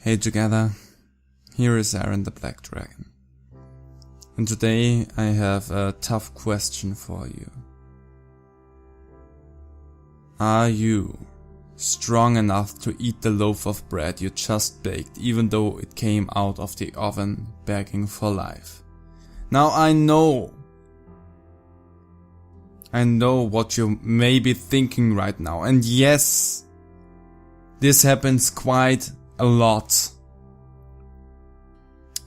Hey together, here is Aaron the Black Dragon. And today I have a tough question for you. Are you strong enough to eat the loaf of bread you just baked, even though it came out of the oven begging for life? Now I know what you may be thinking right now, and yes, this happens quite a lot.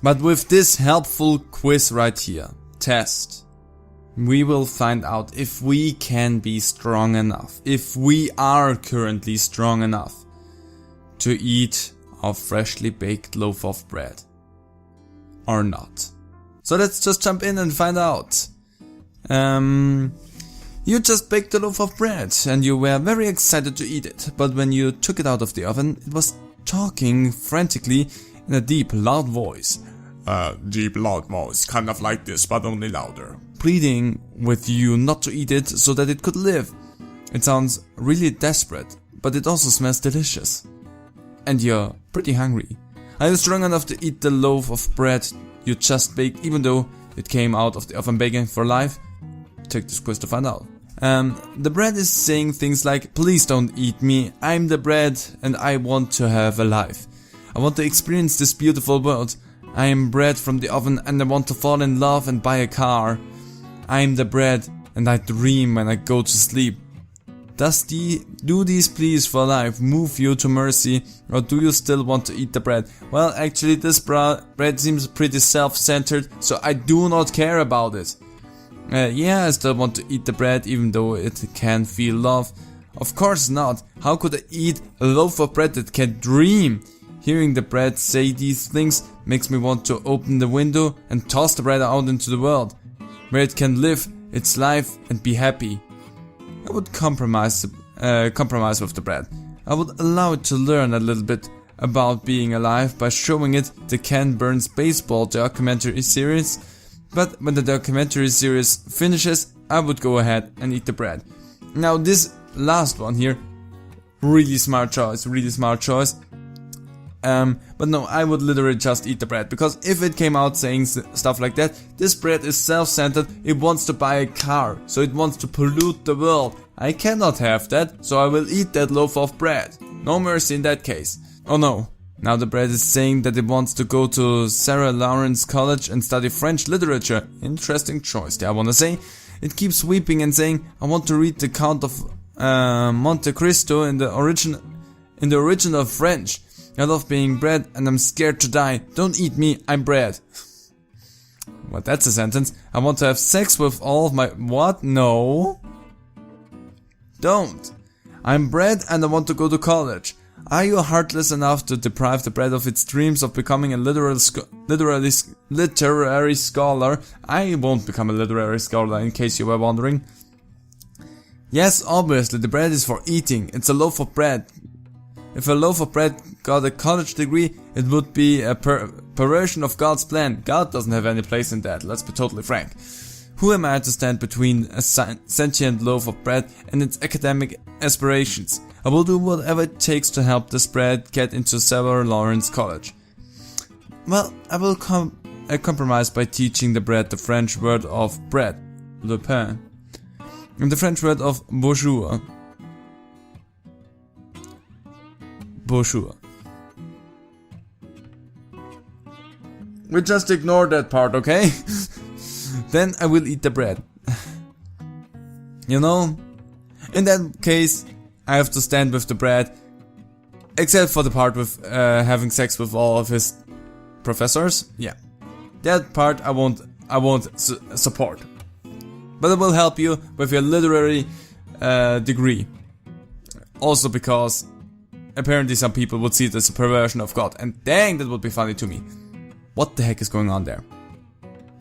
But with this helpful quiz right here, test, we will find out if we can be strong enough, if we are currently strong enough to eat our freshly baked loaf of bread or not. So let's just jump in and find out. You just baked a loaf of bread and you were very excited to eat it, but when you took it out of the oven, it was talking frantically in a deep, loud voice. Deep loud voice, kind of like this, but only louder. Pleading with you not to eat it so that it could live. It sounds really desperate, but it also smells delicious. And you're pretty hungry. Are you strong enough to eat the loaf of bread you just baked, even though it came out of the oven begging for life? Take this quiz to find out. The bread is saying things like, please don't eat me, I'm the bread and I want to have a life. I want to experience this beautiful world. I am bread from the oven and I want to fall in love and buy a car. I am the bread and I dream when I go to sleep. Do these pleas for life move you to mercy, or do you still want to eat the bread? Well, actually this bread seems pretty self-centered, so I do not care about it. Yeah, I still want to eat the bread even though it can feel love. Of course not. How could I eat a loaf of bread that can dream? Hearing the bread say these things makes me want to open the window and toss the bread out into the world, where it can live its life and be happy. I would compromise with the bread. I would allow it to learn a little bit about being alive by showing it the Ken Burns baseball documentary series. But when the documentary series finishes, I would go ahead and eat the bread. Now this last one here, really smart choice. But no, I would literally just eat the bread, because if it came out saying stuff like that, this bread is self-centered, it wants to buy a car, so it wants to pollute the world. I cannot have that, so I will eat that loaf of bread. No mercy in that case. Oh no. Now the bread is saying that it wants to go to Sarah Lawrence College and study French literature. Interesting choice there, I wanna say. It keeps weeping and saying, I want to read the Count of Monte Cristo in the original French. I love being bread and I'm scared to die. Don't eat me, I'm bread. Well, that's a sentence. I want to have sex with all of my... What? No. Don't. I'm bread and I want to go to college. Are you heartless enough to deprive the bread of its dreams of becoming a literary scholar? I won't become a literary scholar, in case you were wondering. Yes, obviously, the bread is for eating. It's a loaf of bread. If a loaf of bread got a college degree, it would be a perversion of God's plan. God doesn't have any place in that, let's be totally frank. Who am I to stand between a sentient loaf of bread and its academic aspirations? I will do whatever it takes to help this bread get into Sarah Lawrence College. Well, I will compromise by teaching the bread the French word of bread, le pain, and the French word of bonjour. Bonjour. We just ignore that part, okay? Then I will eat the bread. You know? In that case, I have to stand with the bread. Except for the part with having sex with all of his professors. Yeah. That part I won't support. But it will help you with your literary degree. Also because apparently some people would see it as a perversion of God. And dang, that would be funny to me. What the heck is going on there?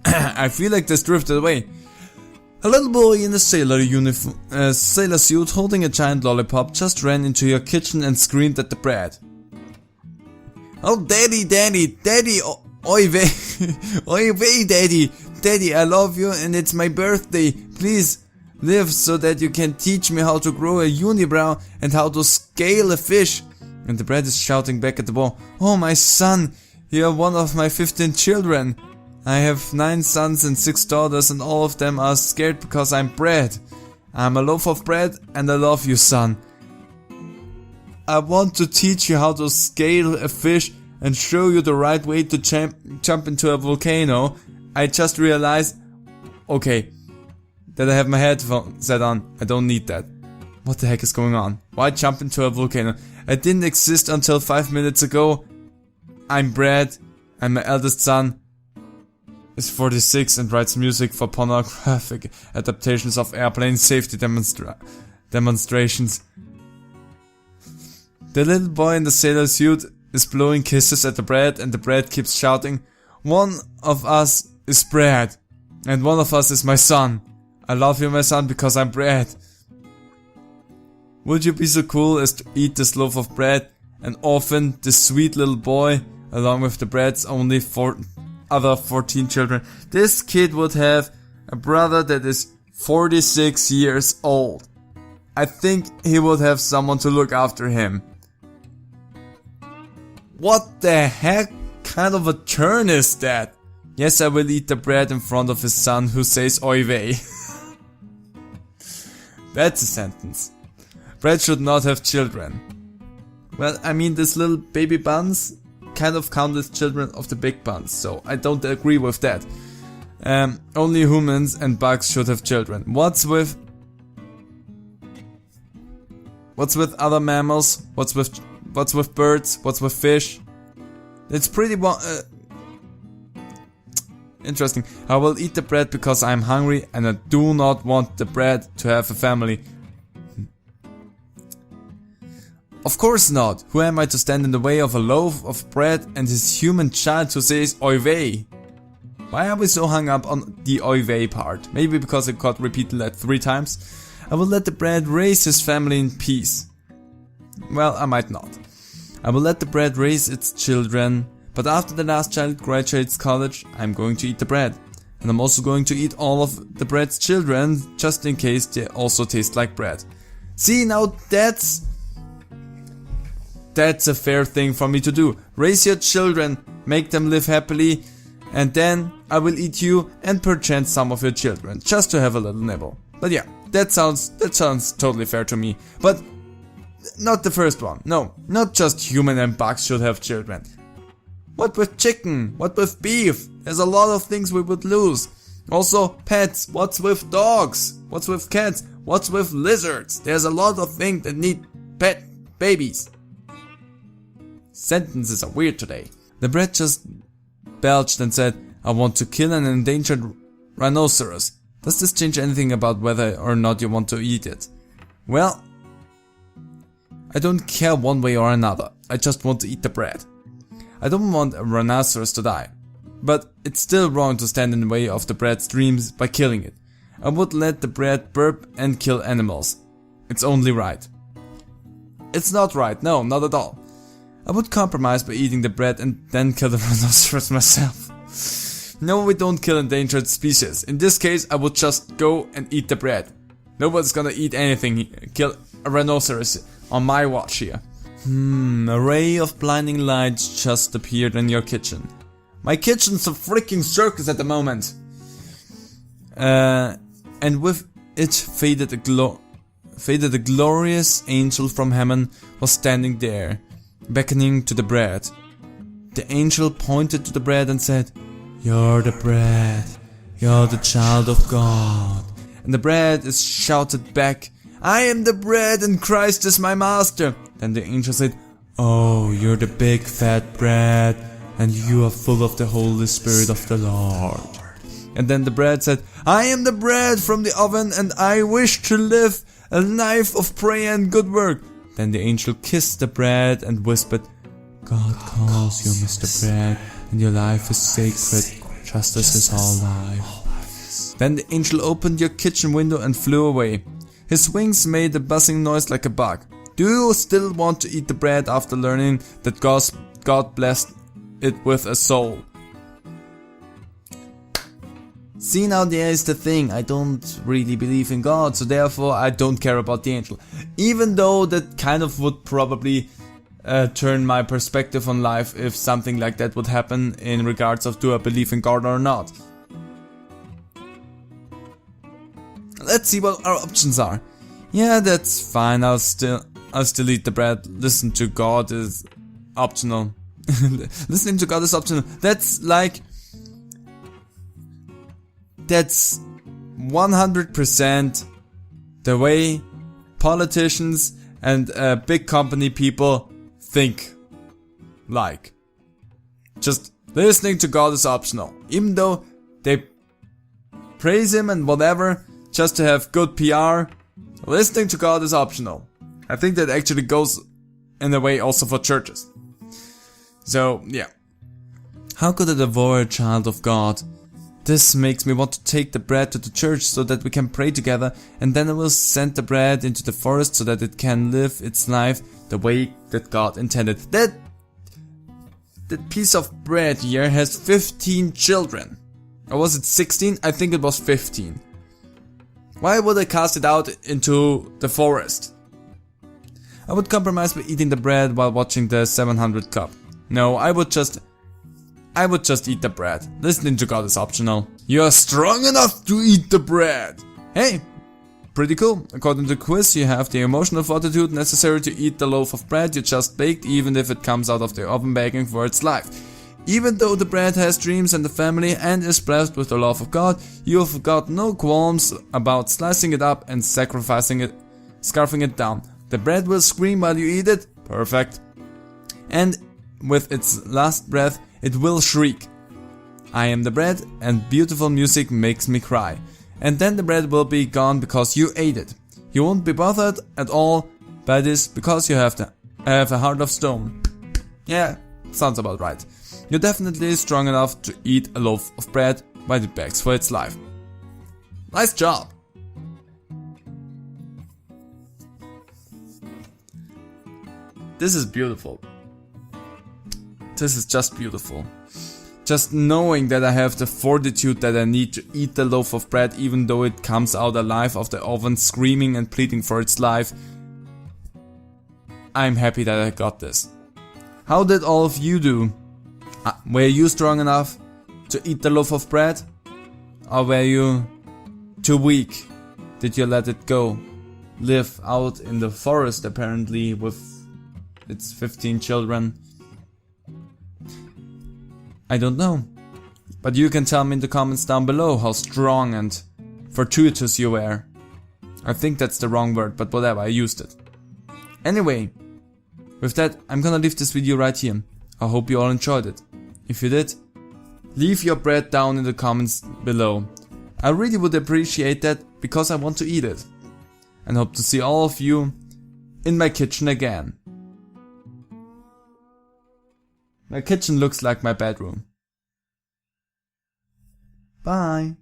I feel like this drifted away. A little boy in a sailor suit holding a giant lollipop just ran into your kitchen and screamed at the bread. Oh, daddy, oi vey, daddy, I love you and it's my birthday. Please live so that you can teach me how to grow a unibrow and how to scale a fish. And the bread is shouting back at the boy, "Oh, my son, you are one of my 15 children. I have 9 sons and 6 daughters, and all of them are scared because I'm bread. I'm a loaf of bread and I love you, son. I want to teach you how to scale a fish and show you the right way to jump into a volcano. I just realized, okay, that I have my headphones set on. I don't need that. What the heck is going on? Why jump into a volcano? I didn't exist until 5 minutes ago. I'm bread, and my eldest son is 46 and writes music for pornographic adaptations of airplane safety demonstrations. The little boy in the sailor suit is blowing kisses at the bread, and the bread keeps shouting, "One of us is bread, and one of us is my son. I love you, my son, because I'm bread." Would you be so cool as to eat this loaf of bread and orphan this sweet little boy along with the bread's only 14 children? This kid would have a brother that is 46 years old. I think he would have someone to look after him. What the heck kind of a turn is that? Yes, I will eat the bread in front of his son who says "Oy vey." That's a sentence. Bread should not have children. Well, I mean, these little baby buns kind of count as children of the big buns, so I don't agree with that. Only humans and bugs should have children. What's with other mammals? What's with birds? What's with fish? It's pretty interesting. I will eat the bread because I'm hungry and I do not want the bread to have a family. Of course not. Who am I to stand in the way of a loaf of bread and his human child who says "Oy vey"? Why are we so hung up on the "Oy vey" part? Maybe because it got repeated like 3 times. I will let the bread raise his family in peace. Well, I might not. I will let the bread raise its children, but after the last child graduates college, I'm going to eat the bread. And I'm also going to eat all of the bread's children, just in case they also taste like bread. See, now that's a fair thing for me to do. Raise your children, make them live happily, and then I will eat you and perchance some of your children, just to have a little nibble. But yeah, that sounds totally fair to me. But not the first one. No, not just human and bugs should have children. What with chicken? What with beef? There's a lot of things we would lose. Also, pets. What's with dogs? What's with cats? What's with lizards? There's a lot of things that need pet babies. Sentences are weird today. The bread just belched and said, "I want to kill an endangered rhinoceros." Does this change anything about whether or not you want to eat it? Well, I don't care one way or another. I just want to eat the bread. I don't want a rhinoceros to die. But it's still wrong to stand in the way of the bread's dreams by killing it. I would let the bread burp and kill animals. It's only right. It's not right, no, not at all. I would compromise by eating the bread and then kill the rhinoceros myself. No, we don't kill endangered species. In this case, I would just go and eat the bread. Nobody's gonna eat anything, kill a rhinoceros on my watch here. A ray of blinding light just appeared in your kitchen. My kitchen's a freaking circus at the moment. And with it faded a glorious angel from heaven was standing there, beckoning to the bread. The angel pointed to the bread and said, "You're the bread. You're the child of God." And the bread is shouted back, "I am the bread and Christ is my master." Then the angel said, "Oh, you're the big fat bread, and you are full of the Holy Spirit of the Lord." And then the bread said, "I am the bread from the oven, and I wish to live a life of prayer and good work." Then the angel kissed the bread and whispered, "God calls you, Mr. Bread, and your life is sacred, just as is all life." Then the angel opened your kitchen window and flew away. His wings made a buzzing noise like a bug. Do you still want to eat the bread after learning that God blessed it with a soul? See, now there is the thing, I don't really believe in God, so therefore I don't care about the angel. Even though that kind of would probably turn my perspective on life if something like that would happen in regards of do I believe in God or not. Let's see what our options are. Yeah, that's fine. I'll still eat the bread. Listen to God is optional. Listening to God is optional. That's 100% the way politicians and big company people think. Just listening to God is optional. Even though they praise him and whatever, just to have good PR, listening to God is optional. I think that actually goes in a way also for churches. So, yeah. How could I devour a child of God? This makes me want to take the bread to the church so that we can pray together, and then I will send the bread into the forest so that it can live its life the way that God intended. That piece of bread here has 15 children. Or was it 16? I think it was 15. Why would I cast it out into the forest? I would compromise by eating the bread while watching the 700 Club. No, I would just eat the bread. Listening to God is optional. You are strong enough to eat the bread. Hey, pretty cool. According to the quiz, you have the emotional fortitude necessary to eat the loaf of bread you just baked, even if it comes out of the oven begging for its life. Even though the bread has dreams and a family and is blessed with the love of God, you have got no qualms about slicing it up and scarfing it down. The bread will scream while you eat it. Perfect. And with its last breath, it will shriek. I am the bread, and beautiful music makes me cry. And then the bread will be gone because you ate it. You won't be bothered at all by this because you have a heart of stone. Yeah, sounds about right. You're definitely strong enough to eat a loaf of bread while it begs for its life. Nice job! This is beautiful. This is just beautiful. Just knowing that I have the fortitude that I need to eat the loaf of bread even though it comes out alive of the oven screaming and pleading for its life. I'm happy that I got this. How did all of you do? Were you strong enough to eat the loaf of bread? Or were you too weak? Did you let it go? Live out in the forest apparently with its 15 children? I don't know. But you can tell me in the comments down below how strong and fortuitous you were. I think that's the wrong word, but whatever, I used it. Anyway, with that, I'm gonna leave this video right here. I hope you all enjoyed it. If you did, leave your bread down in the comments below. I really would appreciate that because I want to eat it. And hope to see all of you in my kitchen again. My kitchen looks like my bedroom. Bye.